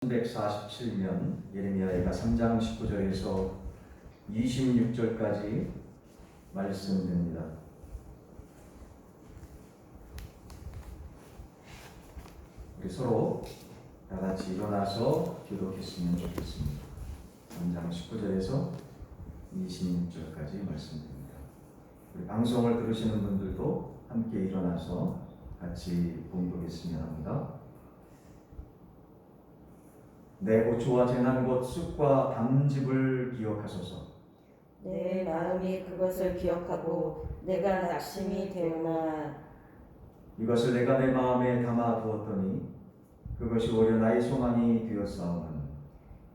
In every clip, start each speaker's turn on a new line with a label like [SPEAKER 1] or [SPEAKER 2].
[SPEAKER 1] 347년 예레미야가 3장 19절에서 26절까지 말씀됩니다. 우리 서로 다 같이 일어나서 기도했으면 좋겠습니다. 3장 19절에서 26절까지 말씀됩니다. 우리 방송을 들으시는 분들도 함께 일어나서 같이 봉독했으면 합니다. 내 고초와 재난 곧 쑥과 담즙을 기억하소서.
[SPEAKER 2] 내 마음이 그것을 기억하고 내가 낙심이 되오나
[SPEAKER 1] 이것을 내가 내 마음에 담아두었더니 그것이 오히려 나의 소망이 되었사오는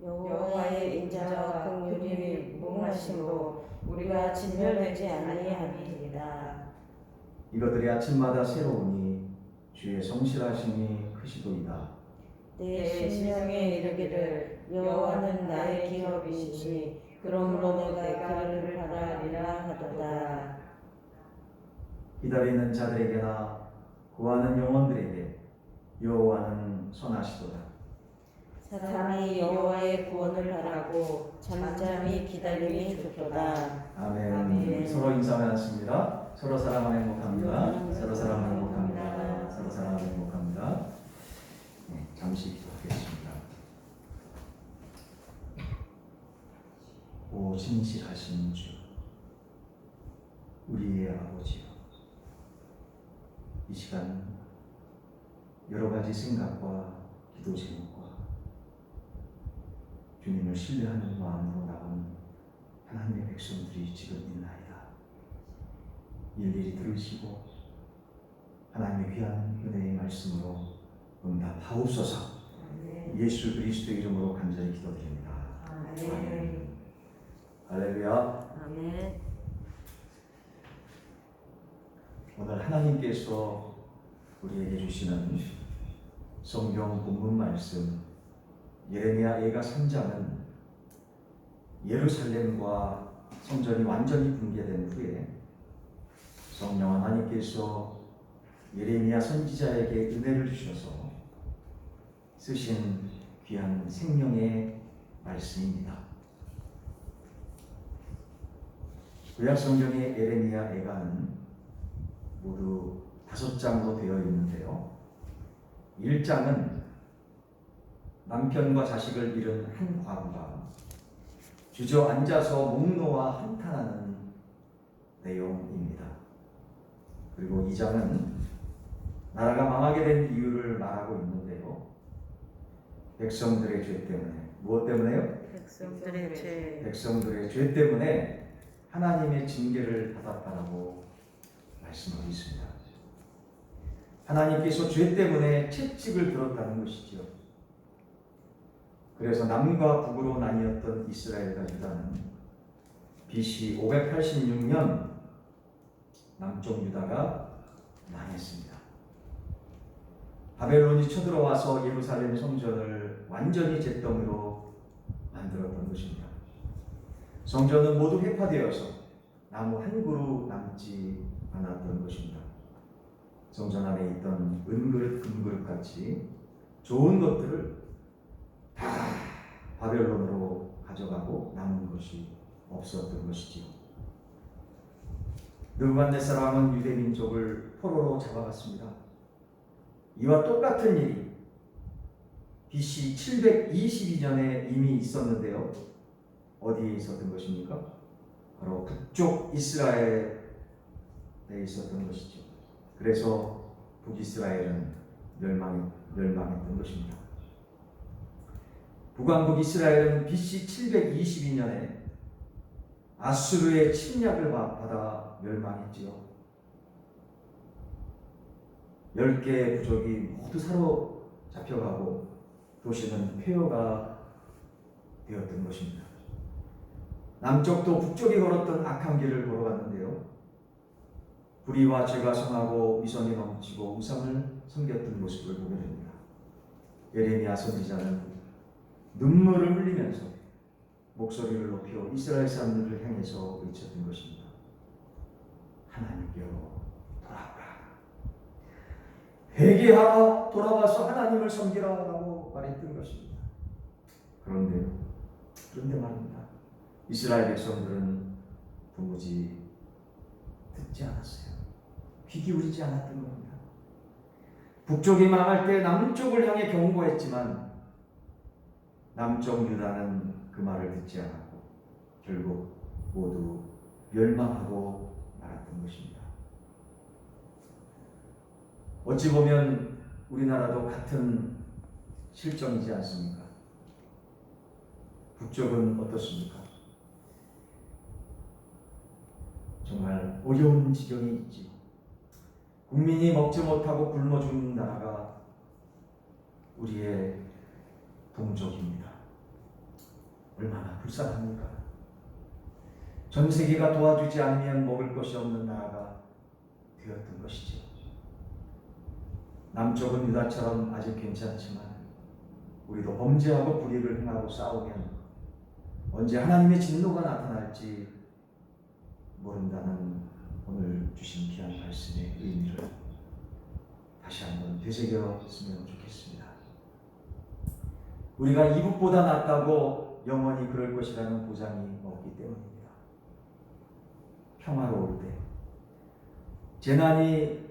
[SPEAKER 2] 여호와의 인자와 긍휼이 무궁하심으로 우리가 진멸되지 아니함이니이다.
[SPEAKER 1] 이것들이 아침마다 새로우니 주의 성실하심이 크시도이다.
[SPEAKER 2] 내 심령에 이르기를 여호와는 나의 기업이시니 그러므로 내가 그를 바라리라 하도다.
[SPEAKER 1] 기다리는 자들에게나 구하는 영혼들에게 여호와는 선하시도다.
[SPEAKER 2] 사람이 여호와의 구원을 바라고 잠잠히 기다림이 좋도다.
[SPEAKER 1] 아멘.
[SPEAKER 2] 아멘.
[SPEAKER 1] 서로 인사 나눴습니다. 서로 사랑하면 행복합니다. 서로 사랑하면 행복합니다. 서로 사랑하면 행복합니다. 네, 잠시 기도하겠습니다. 오 진실하신 주, 우리의 아버지요, 이 시간 여러 가지 생각과 기도 제목과 주님을 신뢰하는 마음으로 나온 하나님의 백성들이 지금 있나이다. 일일이 들으시고 하나님의 귀한 은혜의 말씀으로 응답하옵소서. 예수 그리스도 이름으로 간절히 기도드립니다. 아멘. 할렐루야.
[SPEAKER 2] 아멘.
[SPEAKER 1] 오늘 하나님께서 우리에게 주시는 성경 본문 말씀 예레미야 예가 3장은 예루살렘과 성전이 완전히 붕괴된 후에 성령 하나님께서 예레미야 선지자에게 은혜를 주셔서 쓰신 귀한 생명의 말씀입니다. 구약 성경의 예레미야 예가는 모두 5장으로 되어 있는데요. 1장은 남편과 자식을 잃은 한 과부가 주저앉아서 목 놓아 한탄하는 내용입니다. 그리고 2장은 나라가 망하게 된 이유를 말하고 있는데요. 백성들의 죄 때문에, 무엇 때문에요? 백성들의 죄 때문에 하나님의 징계를 받았다라고 말씀하고 있습니다. 하나님께서 죄 때문에 채찍을 들었다는 것이죠. 그래서 남과 북으로 나뉘었던 이스라엘과 유다는 BC 586년 남쪽 유다가 망했습니다. 바벨론이 쳐들어와서 예루살렘 성전을 완전히 잿더미로 만들었던 것입니다. 성전은 모두 회파되어서 나무 한 그루 남지 않았던 것입니다. 성전 안에 있던 은그릇, 금그릇 같이 좋은 것들을 다 바벨론으로 가져가고 남은 것이 없었던 것이지요. 느부갓네살 왕은 유대 민족을 포로로 잡아갔습니다. 이와 똑같은 일이 BC 722년에 이미 있었는데요. 어디에 있었던 것입니까? 바로 북쪽 이스라엘에 있었던 것이죠. 그래서 북이스라엘은 멸망했던 것입니다. 북왕국 이스라엘은 BC 722년에 아수르의 침략을 받아 멸망했지요. 10개의 부족이 모두 사로잡혀가고 도시는 폐허가 되었던 것입니다. 남쪽도 북쪽이 걸었던 악한 길을 걸어갔는데요. 불의와 죄가 성하고 위선이 넘치고 우상을 섬겼던 모습을 보게 됩니다. 예레미야 선지자는 눈물을 흘리면서 목소리를 높여 이스라엘 사람들을 향해서 외쳤던 것입니다. 하나님께로 돌아오라. 회개하라. 돌아와서 하나님을 섬기라라고 말했던 것입니다. 그런데 말입니다. 이스라엘 백성들은 도무지 듣지 않았어요. 귀 기울이지 않았던 겁니다. 북쪽이 망할 때 남쪽을 향해 경고했지만 남쪽 유다는 그 말을 듣지 않았고 결국 모두 멸망하고 말았던 것입니다. 어찌 보면 우리나라도 같은 실정이지 않습니까? 북쪽은 어떻습니까? 정말 어려운 지경이 있지. 국민이 먹지 못하고 굶어 죽는 나라가 우리의 동족입니다. 얼마나 불쌍합니까? 전 세계가 도와주지 않으면 먹을 것이 없는 나라가 되었던 것이죠. 남쪽은 유다처럼 아직 괜찮지만 우리도 범죄하고 불의를 행하고 싸우면 언제 하나님의 진노가 나타날지 모른다는 오늘 주신 귀한 말씀의 의미를 다시 한번 되새겼으면 좋겠습니다. 우리가 이북보다 낫다고 영원히 그럴 것이라는 보장이 없기 때문입니다. 평화로울 때 재난이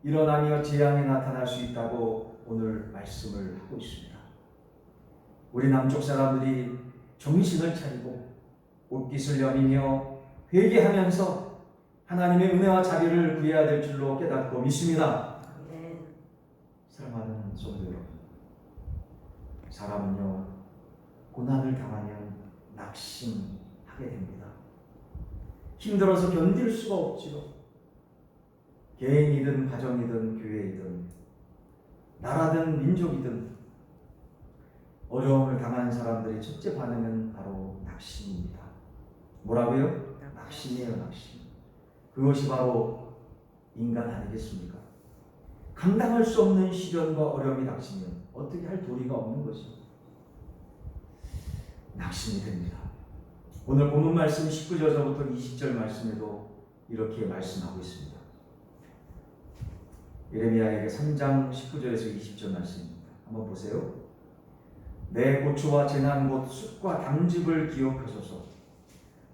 [SPEAKER 1] 일어나며 재앙이 나타날 수 있다고 오늘 말씀을 하고 있습니다. 우리 남쪽 사람들이 정신을 차리고 옷깃을 여미며 회개하면서 하나님의 은혜와 자비를 구해야 될 줄로 깨닫고 믿습니다.
[SPEAKER 2] 네.
[SPEAKER 1] 사랑하는 성도 여러분, 사람은요 고난을 당하면 낙심하게 됩니다. 힘들어서 견딜 수가 없지요. 개인이든 가정이든 교회이든 나라든 민족이든 어려움을 당한 사람들의 첫째 반응은 바로 낙심입니다. 뭐라고요? 낙심이에요, 낙심. 그것이 바로 인간 아니겠습니까? 감당할 수 없는 시련과 어려움이 닥치면 어떻게 할 도리가 없는 거죠. 낙심이 됩니다. 오늘 본문 말씀 19절부터 20절 말씀에도 이렇게 말씀하고 있습니다. 예레미야에게 3장 19절에서 20절 말씀입니다. 한번 보세요. 내 고초와 재난 곧 숲과 담즙을 기억하소서.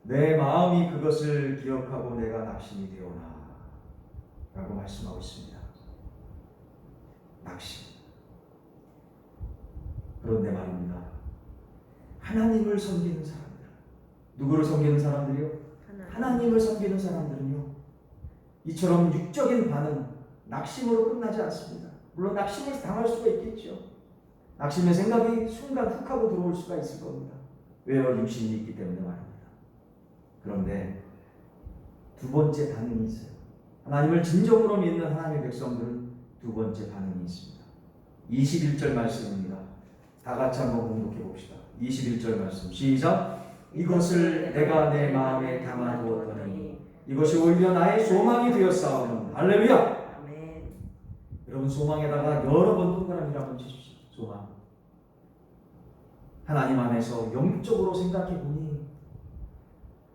[SPEAKER 1] 내 마음이 그것을 기억하고 내가 낙심이 되오나 라고 말씀하고 있습니다. 낙심. 그런데 말입니다. 하나님을 섬기는 사람들, 누구를 섬기는 사람들이요? 하나님을 섬기는 사람들은요 이처럼 육적인 반응, 낙심으로 끝나지 않습니다. 물론 낙심을 당할 수가 있겠죠. 낙심의 생각이 순간 훅 하고 들어올 수가 있을 겁니다. 왜요? 육신이 있기 때문에 말입니다. 그런데 두 번째 반응이 있어요. 하나님을 진정으로 믿는 하나님의 백성들은 두 번째 반응이 있습니다. 21절 말씀입니다. 다 같이 한번 공독해 봅시다. 21절 말씀 시작. 이것을 내가 내 마음에 담아두었더니 이것이 오히려 나의 소망이 되었사오니 할렐루야.
[SPEAKER 2] 아멘.
[SPEAKER 1] 여러분 소망에다가 여러 번 동그라미를 한번 치십시오. 소망. 하나님 안에서 영적으로 생각해 보니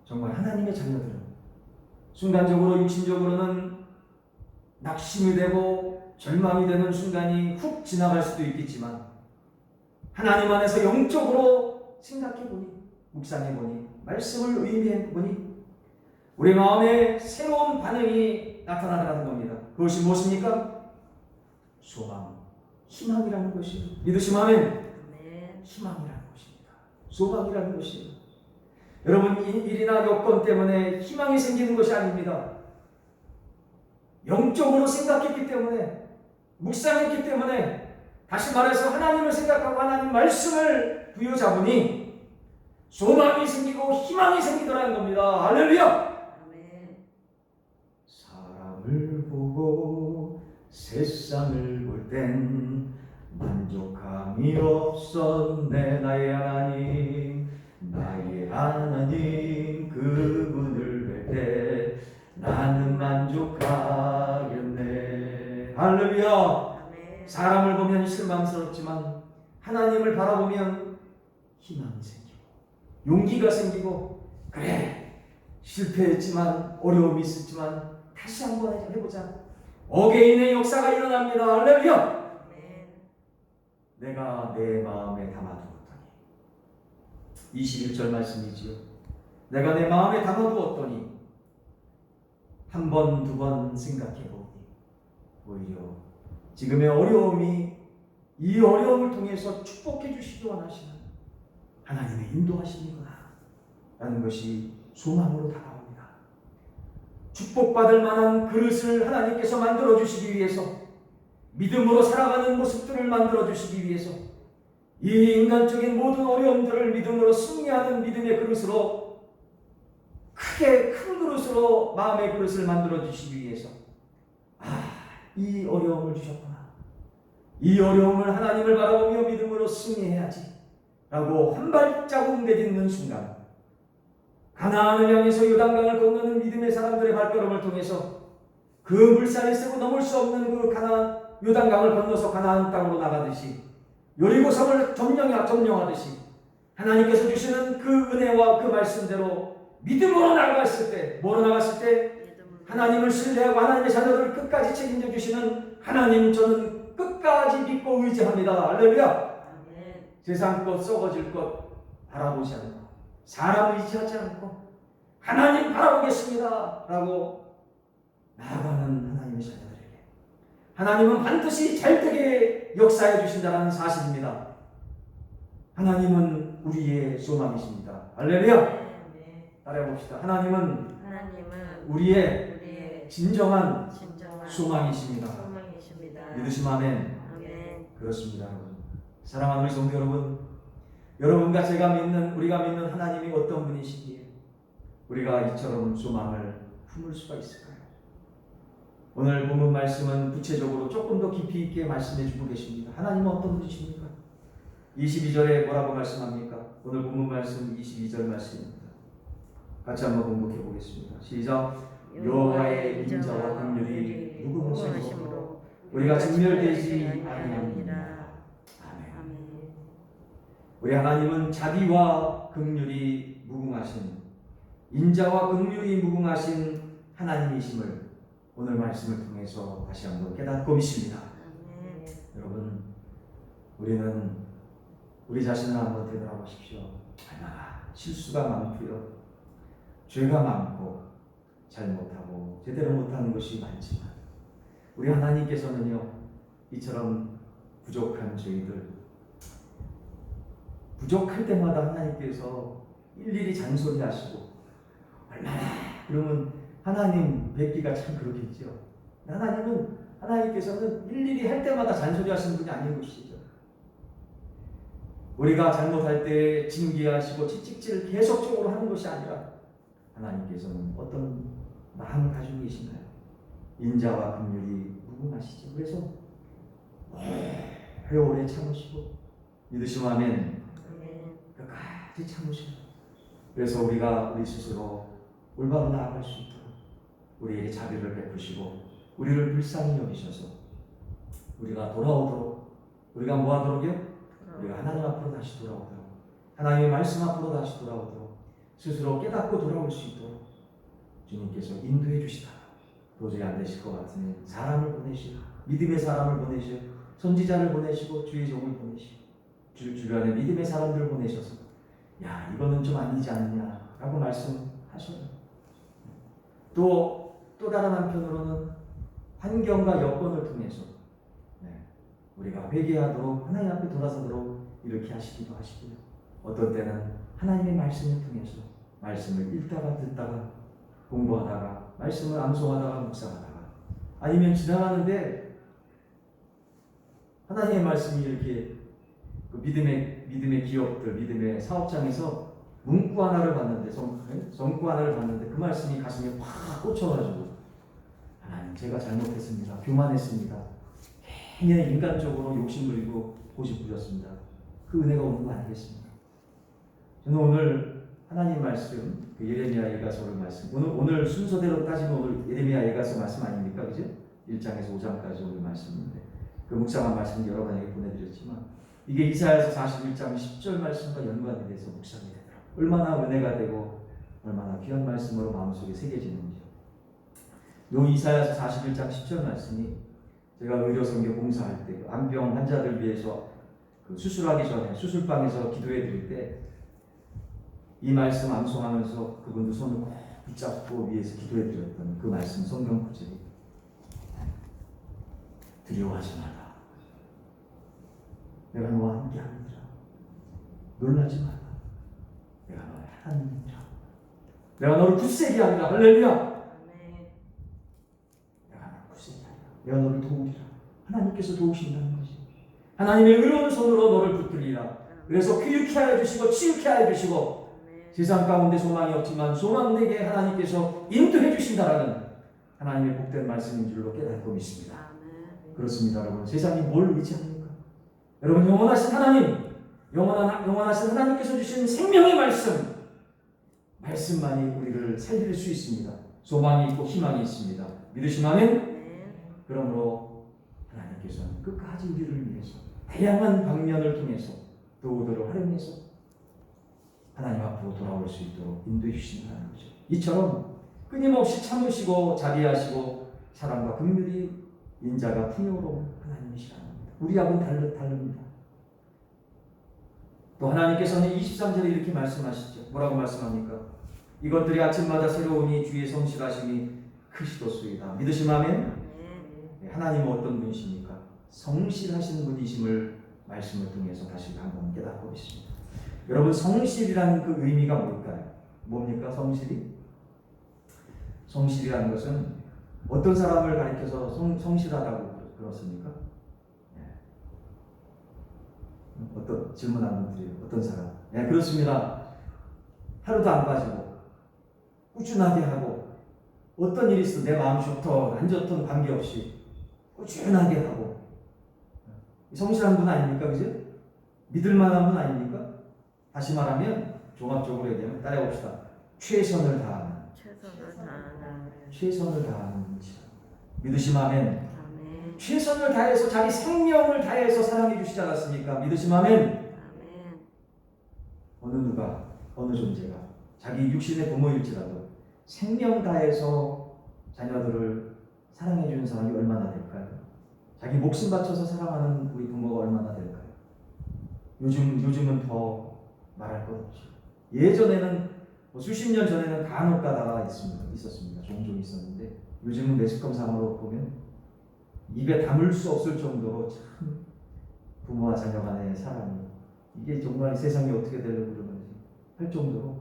[SPEAKER 1] 정말 하나님의 자녀들은 순간적으로 육신적으로는 낙심이 되고 절망이 되는 순간이 훅 지나갈 수도 있겠지만 하나님 안에서 영적으로 생각해 보니 묵상해 보니 말씀을 의미해 보니 우리 마음에 새로운 반응이 나타나는 겁니다. 그것이 무엇입니까? 소망, 희망이라는 것이에요. 믿으시면 희망이라는 것입니다. 소망이라는 것이에요. 여러분 일이나 여건 때문에 희망이 생기는 것이 아닙니다. 영적으로 생각했기 때문에 묵상했기 때문에 다시 말해서 하나님을 생각하고 하나님 말씀을 부여잡으니 소망이 생기고 희망이 생기더라는 겁니다. 할렐루야.
[SPEAKER 2] 아멘.
[SPEAKER 1] 사람을 보고 세상을 볼 땐 만족함이 없었네. 나의 하나님, 나의 하나님 그분을 뵐 때 나는 만족하겠네. 할렐루야.
[SPEAKER 2] 아멘.
[SPEAKER 1] 사람을 보면 실망스럽지만 하나님을 바라보면 희망이 생기고 용기가 생기고 그래 실패했지만 어려움이 있었지만 다시 한번 해보자. 어게인의 역사가 일어납니다. 할렐루야.
[SPEAKER 2] 아멘.
[SPEAKER 1] 내가 내 마음에 담아두었더니 21절 말씀이지요. 내가 내 마음에 담아두었더니 한 번, 두 번 생각해보니 오히려 지금의 어려움이 이 어려움을 통해서 축복해 주시기 원하시는 하나님의 인도하심이구나 라는 것이 소망으로 다가옵니다. 축복받을 만한 그릇을 하나님께서 만들어 주시기 위해서, 믿음으로 살아가는 모습들을 만들어 주시기 위해서, 이 인간적인 모든 어려움들을 믿음으로 승리하는 믿음의 그릇으로, 크게 큰 그릇으로 마음의 그릇을 만들어 주시기 위해서 이 어려움을 주셨구나, 이 어려움을 하나님을 바라보며 믿음으로 승리해야지 라고 한 발자국 내딛는 순간, 가나안을 향해서 요단강을 건너는 믿음의 사람들의 발걸음을 통해서 그 물살이 세고 넘을 수 없는 그 가나안 요단강을 건너서 가나안 땅으로 나가듯이, 여리고 성을 점령하듯이 하나님께서 주시는 그 은혜와 그 말씀대로 믿음으로 나아갔을 때, 뭐로 나갔을 때? 하나님을 신뢰하고 하나님의 자녀들을 끝까지 책임져 주시는 하나님, 저는 끝까지 믿고 의지합니다. 할렐루야. 세상 것, 썩어질 것 바라보지 않고, 사람 의지하지 않고 하나님 바라보겠습니다 라고 나아가는 하나님의 자녀들에게 하나님은 반드시 잘되게 역사해 주신다는 사실입니다. 하나님은 우리의 소망이십니다. 할렐루야. 따라해봅시다. 하나님은 우리의 진정한 소망이십니다. 믿으시면 아멘. 그렇습니다. 여러분, 사랑하는 우리 성도 여러분, 여러분과 제가 믿는, 우리가 믿는 하나님이 어떤 분이시기에 우리가 이처럼 소망을 품을 수가 있을까요? 오늘 본문 말씀은 구체적으로 조금 더 깊이 있게 말씀해 주고 계십니다. 하나님은 어떤 분이십니까? 22절에 뭐라고 말씀합니까? 오늘 본문 말씀 22절 말씀입니다. 같이 한번 공독해 보겠습니다. 시작. 여호와의 인자와 긍휼이 무궁하심으로 우리가 진멸되지 아니합니다. 아멘. 우리 하나님은 자비와 긍휼이 무궁하신, 인자와 긍휼이 무궁하신 하나님이심을 오늘 말씀을 통해서 다시 한번 깨닫고 믿습니다. 여러분, 우리는 우리 자신을 한번 되돌아보십시오. 얼마나 실수가 많고요, 죄가 많고 잘못하고 제대로 못하는 것이 많지만, 우리 하나님께서는요, 이처럼 부족한 저희들, 부족할 때마다 하나님께서 일일이 잔소리하시고, 얼마나, 그러면 하나님 뵙기가 참 그렇겠죠. 하나님께서는 일일이 할 때마다 잔소리하시는 분이 아닌 것이죠. 우리가 잘못할 때 징계하시고 채찍질을 계속적으로 하는 것이 아니라, 하나님께서는 어떤 마음을 가지고 계신가요? 인자와 긍휼이 무궁하시죠. 그래서 오래 참으시고, 믿으시면 아멘. 끝까지 참으시고, 그래서 우리가 우리 스스로 올바로 나아갈 수 있도록 우리에게 자비를 베푸시고, 우리를 불쌍히 여기셔서 우리가 돌아오도록, 우리가 뭐 하도록요? 우리가 하나님 앞으로 다시 돌아오도록, 하나님의 말씀 앞으로 다시 돌아오도록, 스스로 깨닫고 돌아올 수 있도록 주님께서 인도해 주시다. 도저히 안 되실 것 같으면 사람을 보내시고, 믿음의 사람을 보내시고, 선지자를 보내시고, 주의 종을 보내시고, 주변에 믿음의 사람들을 보내셔서, 야, 이거는 좀 아니지 않느냐 라고 말씀하셔요. 또 다른 한편으로는 환경과 여건을 통해서 우리가 회개하도록, 하나님 앞에 돌아서도록 이렇게 하시기도 하시고요. 어떤 때는 하나님의 말씀을 통해서 말씀을 읽다가 듣다가 공부하다가 말씀을 암송하다가 묵상하다가, 아니면 지나가는데 하나님의 말씀이 이렇게 그 믿음의 기업들, 믿음의 사업장에서 문구 하나를 봤는데, 성구 하나를 봤는데 그 말씀이 가슴에 확 꽂혀가지고, 하나님, 제가 잘못했습니다. 교만했습니다. 괜히 인간적으로 욕심부리고 고집 부렸습니다. 그 은혜가 오는 거 아니겠습니까? 저는 오늘 하나님 말씀, 그 예레미야 예가서를 말씀, 오늘 순서대로 따지면 오늘 예레미야 예가서 말씀 아닙니까? 그죠? 1장에서 5장까지 오늘 말씀인데, 그 묵상한 말씀 여러 번에게 보내드렸지만, 이게 이사야서 41장 10절 말씀과 연관이 돼서 묵상이 되더라고요. 얼마나 은혜가 되고 얼마나 귀한 말씀으로 마음속에 새겨지는지요. 요 이사야서 41장 10절 말씀이, 제가 의료선교 봉사할 때 암병 환자들 위해서 그 수술하기 전에 수술방에서 기도해 드릴 때 이 말씀 암송하면서 그분도 손을 꼭 붙잡고 위에서 기도해 드렸던 그 말씀 성경 구절이 두려워하지 마라. 내가 너와 함께하느니라. 놀라지 마라. 내가 너의 하나님이라. 내가 너를 굳세게 하리라. 할렐루야. 내가 너를 굳세게 하리라. 내가 너를 도우리라. 하나님께서 도우신다는 것이 하나님의 의로운 손으로 너를 붙들리라. 그래서 쾌유케 하여 주시고 치유케 하여 주시고 세상 가운데 소망이 없지만 소망되게 하나님께서 인도해 주신다라는 하나님의 복된 말씀인 줄로 깨닫고 믿습니다. 그렇습니다, 여러분. 세상이 뭘 의지합니까? 여러분, 영원하신 하나님, 영원하신 하나님께서 주신 생명의 말씀만이 우리를 살릴 수 있습니다. 소망이 있고 희망이 있습니다. 믿으시면 그러므로 하나님께서는 끝까지 우리를 위해서 다양한 방면을 통해서 도구들을 활용해서 하나님 앞으로 돌아올 수 있도록 인도해 주신다는 거죠. 이처럼 끊임없이 참으시고 자비하시고 사랑과 긍휼이 인자가 풍요로운 하나님이시라는 겁니다. 우리하고는 다릅니다. 또 하나님께서는 23절에 이렇게 말씀하시죠. 뭐라고 말씀합니까? 이것들이 아침마다 새로우니 주의 성실하심이 크시도소이다. 믿으시면 하나님은 어떤 분이십니까? 성실하신 분이심을 말씀을 통해서 다시 한번 깨닫고 있습니다. 여러분, 성실이라는 그 의미가 뭘까요? 뭡니까? 성실이라는 것은 어떤 사람을 가리켜서 성실하다고 그렇습니까? 어떤 질문 한번 드려요. 어떤 사람? 네, 그렇습니다. 하루도 안 빠지고 꾸준하게 하고 어떤 일이 있어도 내 마음이 좋든 안 좋든 관계없이 꾸준하게 하고 성실한 분 아닙니까? 그죠? 믿을 만한 분 아닙니까? 다시 말하면 종합적으로 얘기하면 따라해봅시다. 최선을 다하는 분이시다. 믿으시면 아멘. 최선을 다해서 자기 생명을 다해서 사랑해 주시지 않았습니까? 믿으시면 아멘. 어느 누가 어느 존재가 자기 육신의 부모일지라도 생명 다해서 자녀들을 사랑해 주는 사람이 얼마나 될까요? 자기 목숨 바쳐서 사랑하는 우리 부모가 얼마나 될까요? 요즘은 더 말할 것 없죠. 예전에는 수십 년 전에는 간혹 가다가 있었습니다. 종종 있었는데 요즘은 매스컴상으로 보면 입에 담을 수 없을 정도로 참 부모와 자녀 간의 사랑이 이게 정말 세상이 어떻게 되려고 그러는지 할 정도로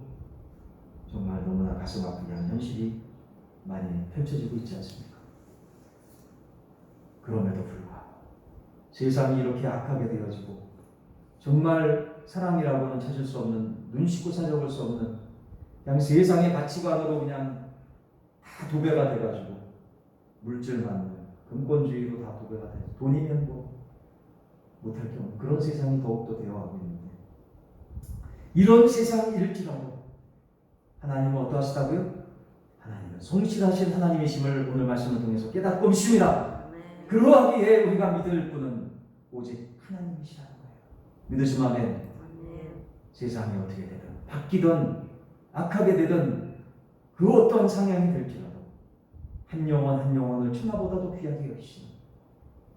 [SPEAKER 1] 정말 너무나 가슴 아프게 하는 현실이 많이 펼쳐지고 있지 않습니까? 그럼에도 불구하고 세상이 이렇게 악하게 되어지고 정말 사랑이라고는 찾을 수 없는 눈 씻고 찾아볼 수 없는 그냥 세상의 가치관으로 그냥 다 도배가 돼가지고 물질만 금권주의로 다 도배가 돼서 돈이면 뭐 못할 경우 그런 세상이 더욱더 되어가고 있는데 이런 세상일지라도 하나님은 어떠하시다고요? 하나님은 성실하신 하나님이심을 오늘 말씀을 통해서 깨닫고 믿습니다. 그러하기에 우리가 믿을 분은 오직 하나님이시라는 거예요. 믿으시면 아멘. 세상이 어떻게 되든 바뀌든 악하게 되든 그 어떤 상향이 될지라도 한 영혼 한 영혼을 천하보다도 귀하게 여기시는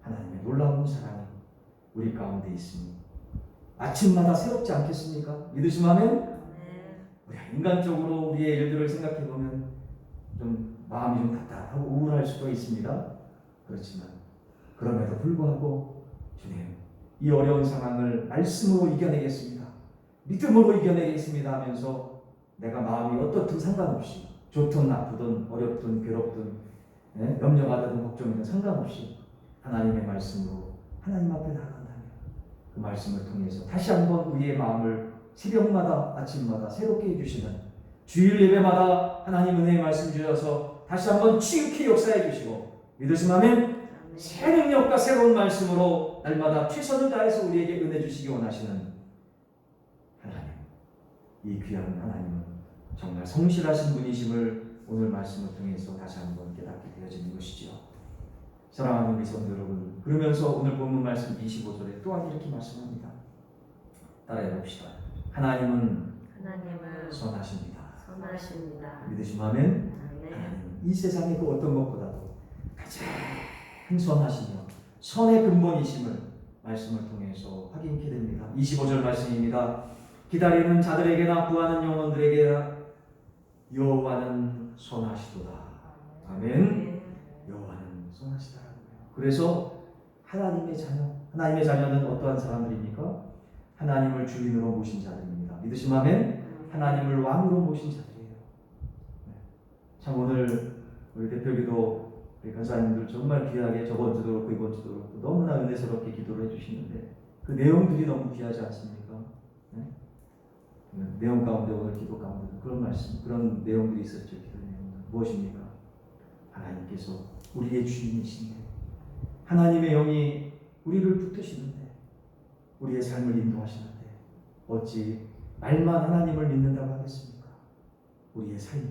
[SPEAKER 1] 하나님의 놀라운 사랑이 우리 가운데 있으니 아침마다 새롭지 않겠습니까? 믿으시면 아멘. 우리가 인간적으로 우리의 일들을 생각해 보면 좀 마음이 좀 답답하고 우울할 수도 있습니다. 그렇지만 그럼에도 불구하고 주님 이 어려운 상황을 말씀으로 이겨내겠습니다. 믿음으로 이겨내겠습니다 하면서 내가 마음이 어떻든 상관없이 좋든 나쁘든 어렵든 괴롭든 염려가 되든 걱정이든 상관없이 하나님의 말씀으로 하나님 앞에 나간다면 그 말씀을 통해서 다시 한번 우리의 마음을 새벽마다 아침마다 새롭게 해주시는 주일 예배마다 하나님 은혜의 말씀 주셔서 다시 한번 치유케 역사해 주시고 믿으시면 아멘. 새 능력과 새로운 말씀으로 날마다 최선을 다해서 우리에게 은혜 주시기 원하시는 하나님, 이 귀한 하나님은 정말 성실하신 분이심을 오늘 말씀을 통해서 다시 한번 깨닫게 되어지는 것이지요. 사랑하는 우리 성도 여러분, 그러면서 오늘 본문 말씀 25절에 또한 이렇게 말씀합니다. 따라해 봅시다. 하나님은 선하십니다. 믿으시면 아멘. 하나님은 이 세상의 그 어떤 것보다도 가장 선하시며 선의 근본이심을 말씀을 통해서 확인케 됩니다. 25절 말씀입니다. 기다리는 자들에게나 구하는 영혼들에게나 여호와는 선하시도다. 아멘. 여호와는 선하시다라고요. 그래서 하나님의 자녀는 어떠한 사람들입니까? 하나님을 주인으로 모신 자들입니다. 믿으시면 아멘. 하나님을 왕으로 모신 자들이에요. 참 오늘 우리 대표기도 우리 간사님들 정말 귀하게 저번 주도 그렇고 이번 주도 그렇고 너무나 은혜스럽게 기도를 해주시는데 그 내용들이 너무 귀하지 않습니까? 네? 내용 가운데 오늘 기도 가운데 그런 말씀, 그런 내용들이 있었죠. 기도 내용은 무엇입니까? 하나님께서 우리의 주인이신데 하나님의 영이 우리를 붙드시는데 우리의 삶을 인도하시는데 어찌 말만 하나님을 믿는다고 하겠습니까? 우리의 삶이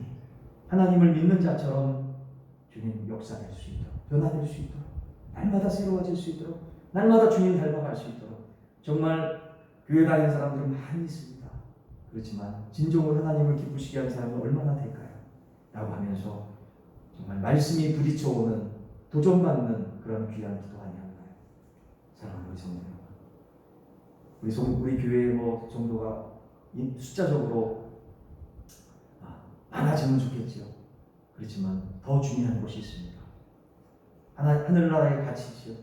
[SPEAKER 1] 하나님을 믿는 자처럼 주님 역사될 수 있도록 변화될 수 있도록 날마다 새로워질 수 있도록 날마다 주님 닮아갈 수 있도록 정말 교회 다니는 사람들은 많이 있습니다. 그렇지만 진정으로 하나님을 기쁘시게 하는 사람은 얼마나 될까요? 라고 하면서 정말 말씀이 부딪혀오는 도전받는 그런 귀한 기도 아니었나요? 사랑하는 우리 성도 여러분, 우리 교회의 정도가 숫자적으로 많아지면 좋겠지요. 그렇지만 더 중요한 것이 있습니다. 하늘나라의 가치지요.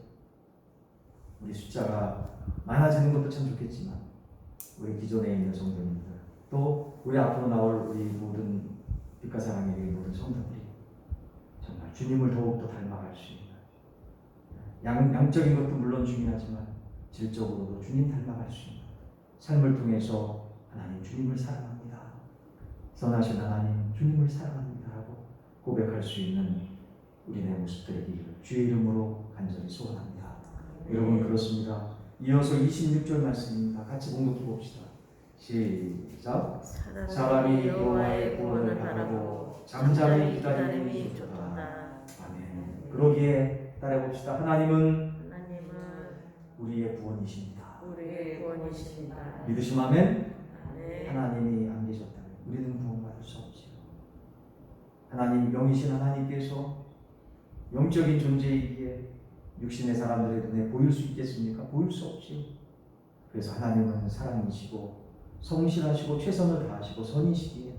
[SPEAKER 1] 우리 숫자가 많아지는 것도 참 좋겠지만 우리 기존에 있는 성도님들 또 우리 앞으로 나올 우리 모든 빛과 사랑의 교회 모든 성도들이 정말 주님을 더욱더 닮아갈 수 있는 양적인 것도 물론 중요하지만 질적으로도 주님 닮아갈 수 있는 삶을 통해서 하나님 주님을 사랑합니다. 선하신 하나님 주님을 사랑합니다 하고 고백할 수 있는 우리의 모습들이 되기를 주의 이름으로 간절히 소원합니다. 여러분 그렇습니다. 이어서 26절 말씀입니다. 같이 봉독해 봅시다. 시작. 사람이 여호와의 구원을 바라고 잠잠히 기다림이 좋도다. 아멘. 그러기에 따라봅시다. 하나님은 우리의 구원이십니다.
[SPEAKER 2] 우리의 구원이십니다.
[SPEAKER 1] 믿으시면 아멘.
[SPEAKER 2] 네.
[SPEAKER 1] 하나님이 안 계셨다면 우리는 구원받을 수 없지요. 하나님 영이신 하나님께서 영적인 존재이기에 육신의 사람들의 눈에 보일 수 있겠습니까? 보일 수 없지요. 그래서 하나님은 사랑이시고 성실하시고 최선을 다하시고 선이시기에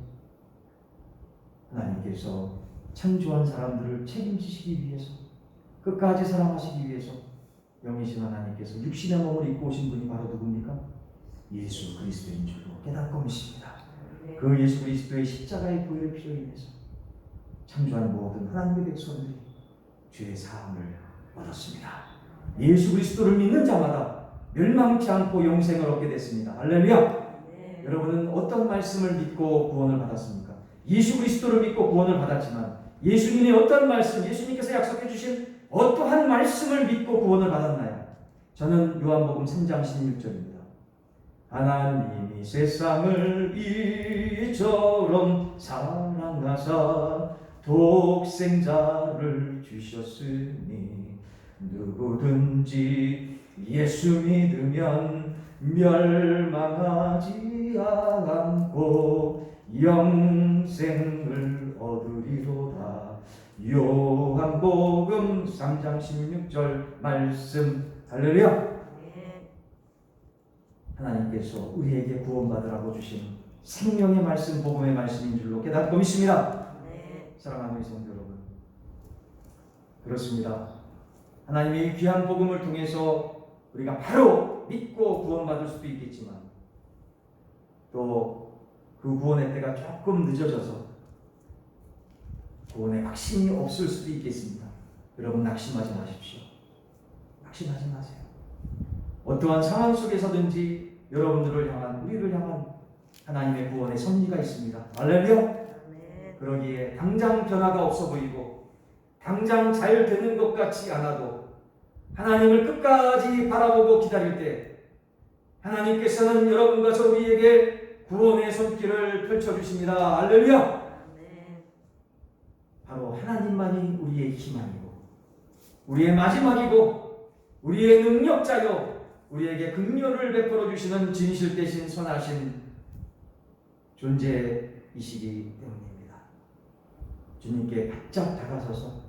[SPEAKER 1] 하나님께서 창조한 사람들을 책임지시기 위해서 끝까지 사랑하시기 위해서 영이신 하나님께서 육신의 몸을 입고 오신 분이 바로 누굽니까? 예수 그리스도인 줄로 깨닫고 믿습니다. 그 예수 그리스도의 십자가의 보혈의 피로 인해서 창조한 모든 하나님의 백성들이 죄의 사함을 얻었습니다. 예수 그리스도를 믿는 자마다 멸망치 않고 영생을 얻게 됐습니다. 할렐루야! 네. 여러분은 어떤 말씀을 믿고 구원을 받았습니까? 예수 그리스도를 믿고 구원을 받았지만 예수님이 어떤 말씀, 예수님께서 약속해 주신 어떠한 말씀을 믿고 구원을 받았나요? 저는 요한복음 3장 16절입니다. 하나님이 세상을 이처럼 사랑하사 독생자를 주셨으니 누구든지 예수 믿으면 멸망하지 않고 영생을 얻으리로다. 요한복음 3장 16절 말씀. 할렐루야. 하나님께서 우리에게 구원받으라고 주신 생명의 말씀, 복음의 말씀인 줄로 깨닫고 믿습니다. 네. 사랑하는 우리 성도 여러분, 그렇습니다. 하나님의 귀한 복음을 통해서 우리가 바로 믿고 구원받을 수도 있겠지만 또 그 구원의 때가 조금 늦어져서 구원의 확신이 없을 수도 있겠습니다. 여러분 낙심하지 마십시오. 낙심하지 마세요. 어떠한 상황 속에서든지 여러분들을 향한, 우리를 향한 하나님의 구원의 섭리가 있습니다. 할렐루야. 그러기에 당장 변화가 없어 보이고 당장 잘 되는 것 같지 않아도 하나님을 끝까지 바라보고 기다릴 때 하나님께서는 여러분과 저 우리에게 구원의 손길을 펼쳐주십니다. 할렐루야. 바로 하나님만이 우리의 희망이고 우리의 마지막이고 우리의 능력자요 우리에게 긍휼을 베풀어 주시는 진실 대신 선하신 존재이시기 때문입니다. 주님께 바짝 다가서서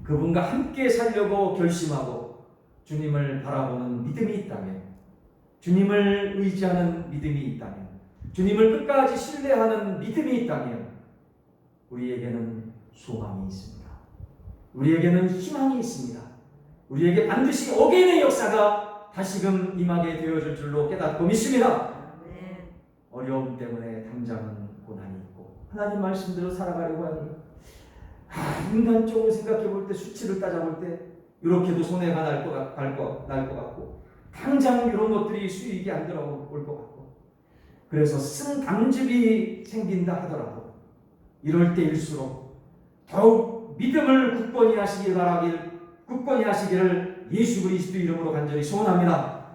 [SPEAKER 1] 그분과 함께 살려고 결심하고 주님을 바라보는 믿음이 있다면 주님을 의지하는 믿음이 있다면, 주님을 끝까지 신뢰하는 믿음이 있다면 우리에게는 소망이 있습니다. 우리에게는 희망이 있습니다. 우리에게 반드시 어게인의 역사가 다시금 임하게 되어질 줄로 깨닫고 믿습니다. 어려움 때문에 당장은 고난이 있고 하나님 말씀대로 살아가려고 하니 인간적으로 생각해 볼 때, 수치를 따져볼 때 이렇게도 손해가 날 것 같고 당장 이런 것들이 수익이 안 들어올 것 같고, 그래서 쓴 담즙이 생긴다 하더라도 이럴 때일수록 더욱 믿음을 굳건히 하시기를 예수 그리스도 이름으로 간절히 소원합니다.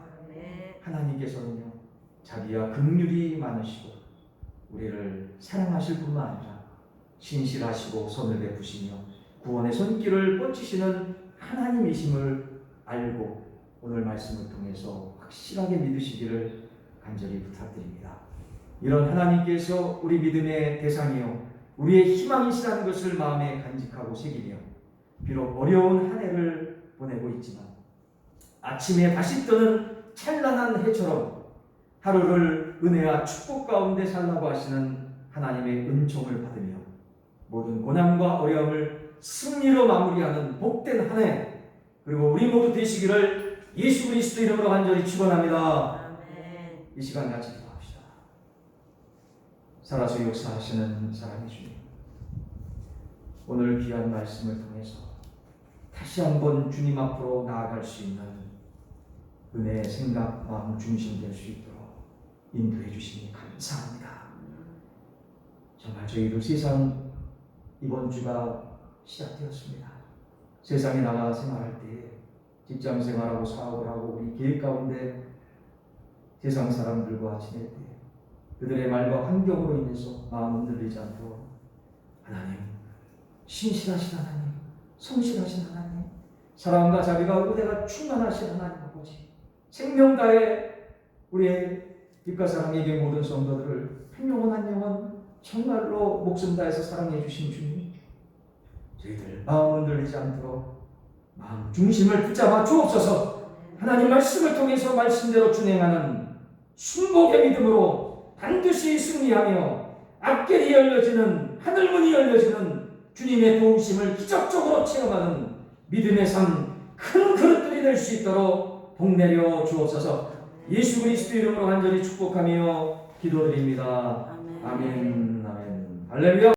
[SPEAKER 1] 하나님께서는요, 자비와 긍휼이 많으시고 우리를 사랑하실 뿐만 아니라 신실하시고 선을 베푸시며 구원의 손길을 뻗치시는 하나님이심을 알고 오늘 말씀을 통해서 확실하게 믿으시기를 간절히 부탁드립니다. 이런 하나님께서 우리 믿음의 대상이요 우리의 희망이시라는 것을 마음에 간직하고 새기며, 비록 어려운 한 해를 보내고 있지만 아침에 다시 뜨는 찬란한 해처럼 하루를 은혜와 축복 가운데 살라고 하시는 하나님의 은총을 받으며 모든 고난과 어려움을 승리로 마무리하는 복된 한 해, 그리고 우리 모두 되시기를 예수 그리스도 이름으로 간절히 축원합니다. 이 시간 같이 기도합시다. 살아서 역사하시는 사랑의 주님, 오늘 귀한 말씀을 통해서 다시 한번 주님 앞으로 나아갈 수 있는 은혜의 생각, 마음 중심 될 수 있도록 인도해 주시니 감사합니다. 정말 저희도 세상 이번 주가 시작되었습니다. 세상에 나가 생활할 때, 직장 생활하고 사업을 하고 우리 계획 가운데 세상 사람들과 지낼 때 그들의 말과 환경으로 인해서 마음 흔들리지 않도록 하나님, 신실하신 하나님, 성실하신 하나님, 사랑과 자비가 은혜가 충만하신 하나님 아버지, 생명 다해 우리의 빛과 사랑에게 모든 성도들을 한 영혼 한 영혼 정말로 목숨 다해서 사랑해 주신 주님, 저희들 마음 흔들리지 않도록 마음 중심을 붙잡아 주옵소서. 하나님 말씀을 통해서 말씀대로 준행하는 순복의 믿음으로 반드시 승리하며 앞길이 열려지는, 하늘문이 열려지는 주님의 도우심을 기적적으로 체험하는 믿음의 삶, 큰 그릇들이 될 수 있도록 복내려 주옵소서. 예수 그리스도 이름으로 간절히 축복하며 기도드립니다. 아멘. 아멘. 할렐루야.